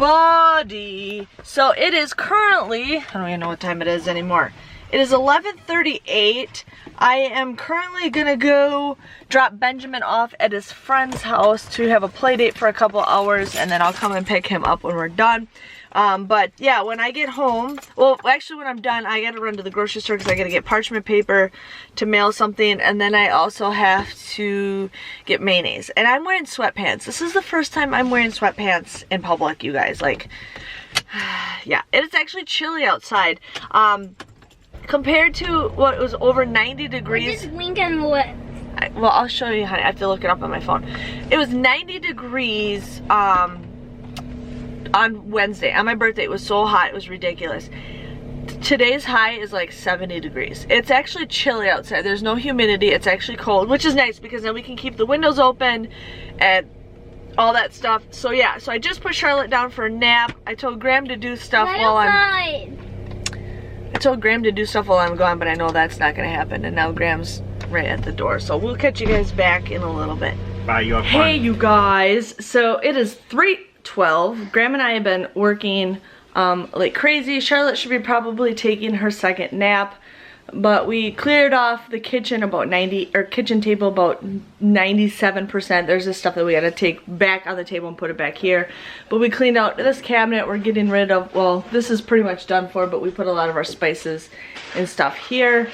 everybody. So it is currently, I don't even know what time it is anymore. It is 11:38. I am currently gonna go drop Benjamin off at his friend's house to have a play date for a couple hours, and then I'll come and pick him up when we're done. But yeah, when I get home, well, actually when I'm done, I gotta run to the grocery store because I gotta get parchment paper to mail something, and then I also have to get mayonnaise. And I'm wearing sweatpants. This is the first time I'm wearing sweatpants in public, you guys. Like, yeah, it is actually chilly outside. Compared to what was over 90 degrees. What is Lincoln with? Well, I'll show you, honey. I have to look it up on my phone. It was 90 degrees on Wednesday. On my birthday, it was so hot, it was ridiculous. Today's high is like 70 degrees. It's actually chilly outside. There's no humidity. It's actually cold, which is nice because then we can keep the windows open and all that stuff. So yeah, so I just put Charlotte down for a nap. I told Graham to do stuff while I'm gone, but I know that's not gonna happen, and now Graham's right at the door, so we'll catch you guys back in a little bit. Bye, you have fun. Hey you guys, so it is 3:12. Graham and I have been working like crazy. Charlotte should be probably taking her second nap, but we cleared off the kitchen about kitchen table about 97%. There's this stuff that we gotta take back on the table and put it back here. But we cleaned out this cabinet. We're getting rid of, well, this is pretty much done for, but we put a lot of our spices and stuff here.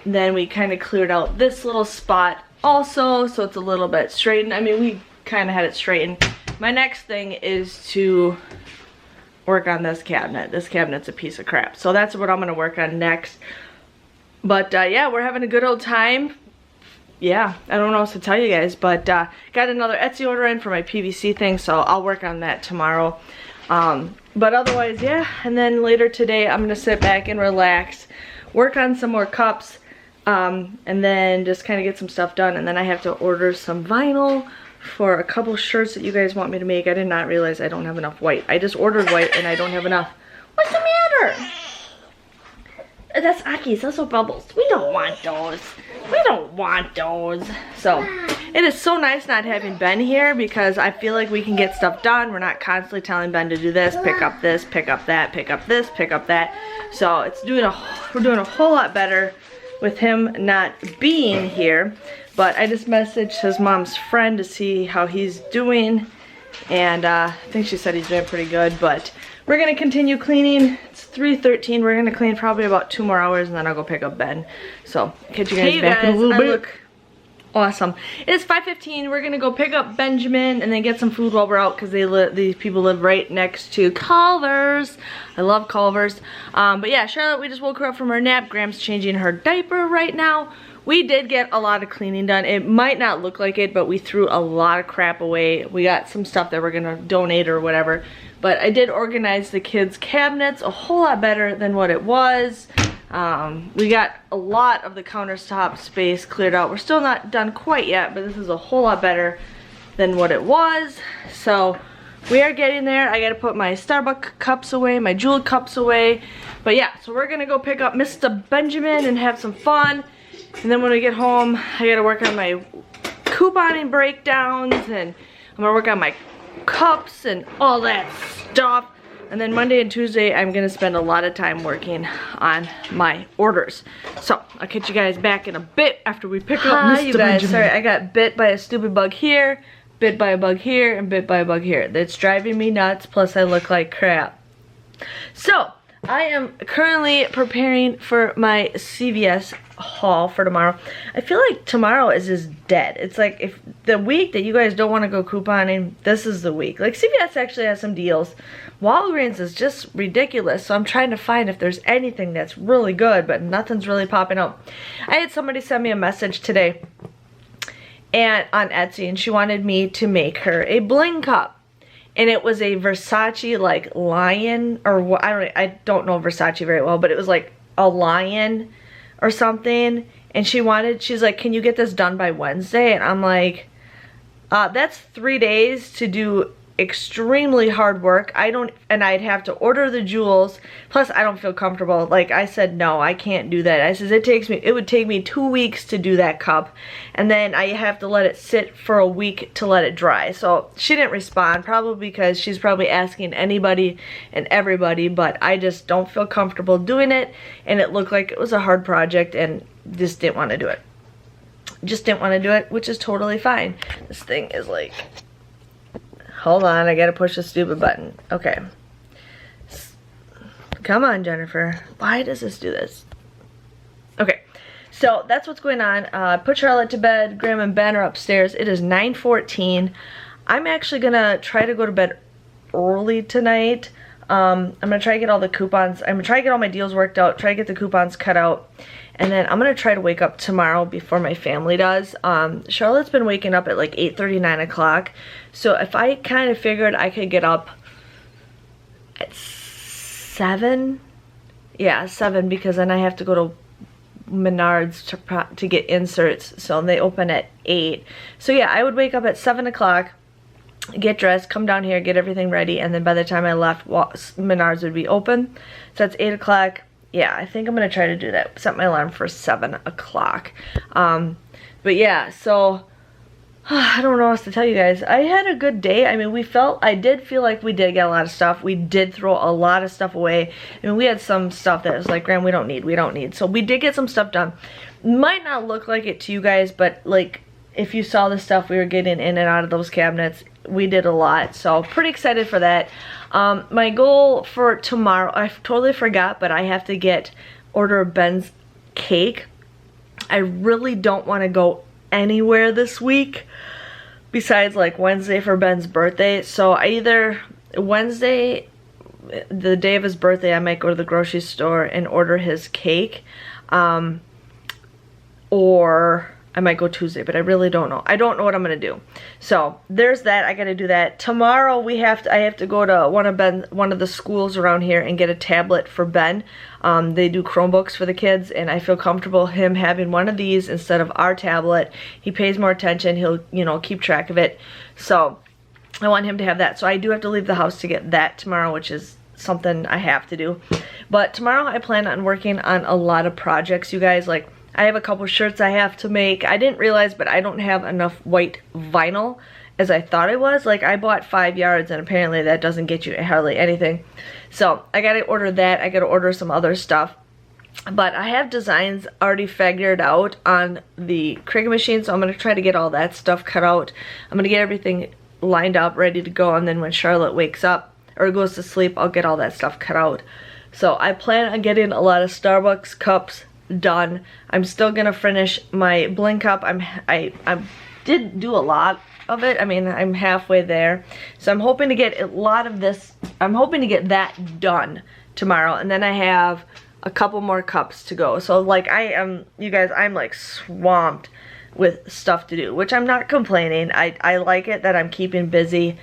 Then we kind of cleared out this little spot also, so it's a little bit straightened. I mean, we kind of had it straightened. My next thing is to work on this cabinet. This cabinet's a piece of crap, so that's what I'm gonna work on next. But yeah, we're having a good old time. Yeah, I don't know what to tell you guys, but got another Etsy order in for my PVC thing, so I'll work on that tomorrow. But otherwise, yeah, and then later today I'm gonna sit back and relax, work on some more cups, and then just kind of get some stuff done. And then I have to order some vinyl for a couple shirts that you guys want me to make. I did not realize I don't have enough white. I just ordered white and I don't have enough. What's the matter? That's Aki's, those are bubbles. We don't want those. We don't want those. So, it is so nice not having Ben here because I feel like we can get stuff done. We're not constantly telling Ben to do this, pick up this, pick up that, pick up this, pick up that. So, it's we're doing a whole lot better with him not being here. But I just messaged his mom's friend to see how he's doing. And I think she said he's doing pretty good, but we're gonna continue cleaning. It's 3:13. We're gonna clean probably about 2 more hours, and then I'll go pick up Ben. So catch you guys back in a little bit. Look awesome. It's 5:15. We're gonna go pick up Benjamin and then get some food while we're out because these people live right next to Culver's. I love Culver's. But yeah, Charlotte, we just woke her up from her nap. Graham's changing her diaper right now. We did get a lot of cleaning done. It might not look like it, but we threw a lot of crap away. We got some stuff that we're gonna donate or whatever. But I did organize the kids' cabinets a whole lot better than what it was. We got a lot of the countertop space cleared out. We're still not done quite yet, but this is a whole lot better than what it was. So we are getting there. I gotta put my Starbucks cups away, my jeweled cups away. But yeah, so we're gonna go pick up Mr. Benjamin and have some fun. And then when we get home, I gotta work on my couponing breakdowns, and I'm gonna work on my cups and all that stuff. And then Monday and Tuesday, I'm gonna spend a lot of time working on my orders. So I'll catch you guys back in a bit after we pick up Mr. you guys. Benjamin. Sorry, I got bit by a stupid bug here, bit by a bug here, and bit by a bug here. That's driving me nuts, plus I look like crap. So I am currently preparing for my CVS haul for tomorrow. I feel like tomorrow is just dead. It's like if the week that you guys don't want to go couponing, this is the week. Like CVS actually has some deals. Walgreens is just ridiculous, so I'm trying to find if there's anything that's really good, but nothing's really popping up. I had somebody send me a message today and on Etsy, and she wanted me to make her a bling cup. And it was a Versace like lion, or I don't know Versace very well, but it was like a lion or something. And she's like, can you get this done by Wednesday? And I'm like, that's 3 days to do extremely hard work. And I'd have to order the jewels. Plus, I don't feel comfortable. Like I said, no, I can't do that. I says it would take me 2 weeks to do that cup, and then I have to let it sit for a week to let it dry. So she didn't respond, probably because she's probably asking anybody and everybody, but I just don't feel comfortable doing it, and it looked like it was a hard project and just didn't want to do it. Just didn't want to do it, which is totally fine. This thing is like, hold on, I gotta push the stupid button. Okay. Come on, Jennifer. Why does this do this? Okay, so that's what's going on. Put Charlotte to bed. Graham and Ben are upstairs. It is 9:14. I'm actually gonna try to go to bed early tonight. I'm gonna try to get all the coupons. I'm gonna try to get all my deals worked out, try to get the coupons cut out, and then I'm gonna try to wake up tomorrow before my family does. Charlotte's been waking up at like 8:30, 9 o'clock. So if I kind of figured I could get up at 7, yeah, 7, because then I have to go to Menards to get inserts, so they open at 8. So yeah, I would wake up at 7 o'clock, get dressed, come down here, get everything ready, and then by the time I left, Menards would be open. So that's 8 o'clock. Yeah, I think I'm gonna try to do that. Set my alarm for 7 o'clock. But yeah, so I don't know what else to tell you guys. I had a good day. I mean, I did feel like we did get a lot of stuff. We did throw a lot of stuff away. I mean, we had some stuff that was like, Graham, we don't need. So we did get some stuff done. Might not look like it to you guys, but like, if you saw the stuff we were getting in and out of those cabinets, we did a lot. So pretty excited for that. My goal for tomorrow, I totally forgot, but I have to order Ben's cake. I really don't want to go anywhere this week besides like Wednesday for Ben's birthday. So Wednesday, the day of his birthday, I might go to the grocery store and order his cake, or I might go Tuesday, but I really don't know. I don't know what I'm gonna do. So there's that. I gotta do that. Tomorrow I have to go to one of the schools around here and get a tablet for Ben. They do Chromebooks for the kids, and I feel comfortable him having one of these instead of our tablet. He pays more attention. He'll, you know, keep track of it. So I want him to have that. So I do have to leave the house to get that tomorrow, which is something I have to do. But tomorrow I plan on working on a lot of projects, you guys. Like, I have a couple shirts I have to make. I didn't realize, but I don't have enough white vinyl as I thought I was. Like, I bought 5 yards, and apparently that doesn't get you hardly anything. So I gotta order that. I gotta order some other stuff. But I have designs already figured out on the Cricut machine, so I'm gonna try to get all that stuff cut out. I'm gonna get everything lined up, ready to go, and then when Charlotte wakes up or goes to sleep, I'll get all that stuff cut out. So I plan on getting a lot of Starbucks cups done. I'm still gonna finish my bling cup. I did do a lot of it. I mean, I'm halfway there, so I'm hoping to get a lot of this. I'm hoping to get that done tomorrow, and then I have a couple more cups to go. So like, you guys, I'm like swamped with stuff to do, which I'm not complaining. I like it that I'm keeping busy.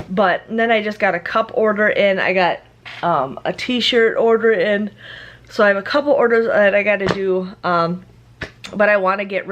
But then I just got a cup order in. I got a t-shirt order in. So I have a couple orders that I got to do, but I want to get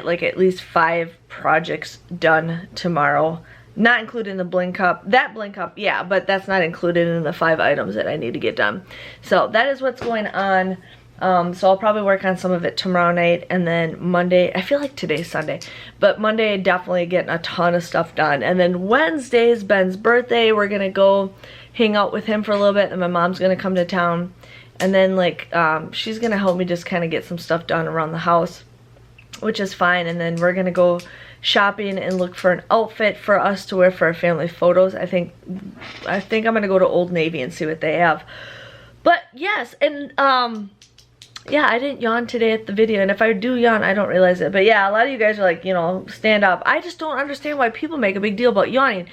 like at least 5 projects done tomorrow, not including the bling cup. That bling cup, yeah, but that's not included in the 5 items that I need to get done. So that is what's going on. So I'll probably work on some of it tomorrow night, and then Monday, I feel like today's Sunday, but Monday definitely getting a ton of stuff done. And then Wednesday is Ben's birthday. We're gonna go hang out with him for a little bit, and my mom's gonna come to town. And then like, she's gonna help me just kind of get some stuff done around the house, which is fine. And then we're gonna go shopping and look for an outfit for us to wear for our family photos. I think I'm gonna go to Old Navy and see what they have. But yes, and yeah, I didn't yawn today at the video, and if I do yawn, I don't realize it. But yeah, a lot of you guys are like, you know, stand up. I just don't understand why people make a big deal about yawning.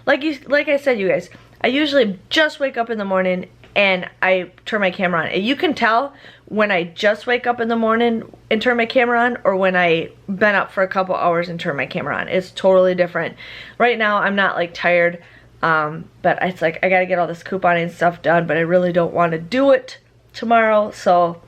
Like I said, you guys, I usually just wake up in the morning and I turn my camera on. And you can tell when I just wake up in the morning and turn my camera on, or when I've been up for a couple hours and turn my camera on. It's totally different. Right now, I'm not like tired, but it's like I gotta get all this couponing stuff done, but I really don't want to do it tomorrow. So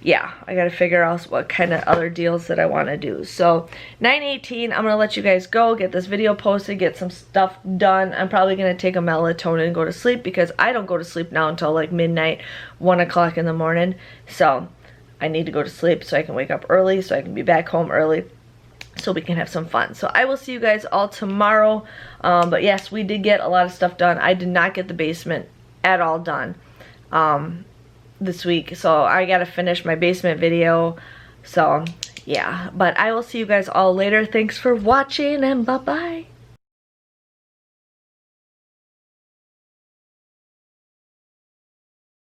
yeah, I gotta figure out what kind of other deals that I want to do. So 9:18, I'm gonna let you guys go, get this video posted, get some stuff done. I'm probably gonna take a melatonin and go to sleep because I don't go to sleep now until like midnight, 1 o'clock in the morning. So I need to go to sleep so I can wake up early, so I can be back home early, so we can have some fun. So I will see you guys all tomorrow. But yes, we did get a lot of stuff done. I did not get the basement at all done this week, so I gotta finish my basement video. So yeah, but I will see you guys all later. Thanks for watching, and bye bye.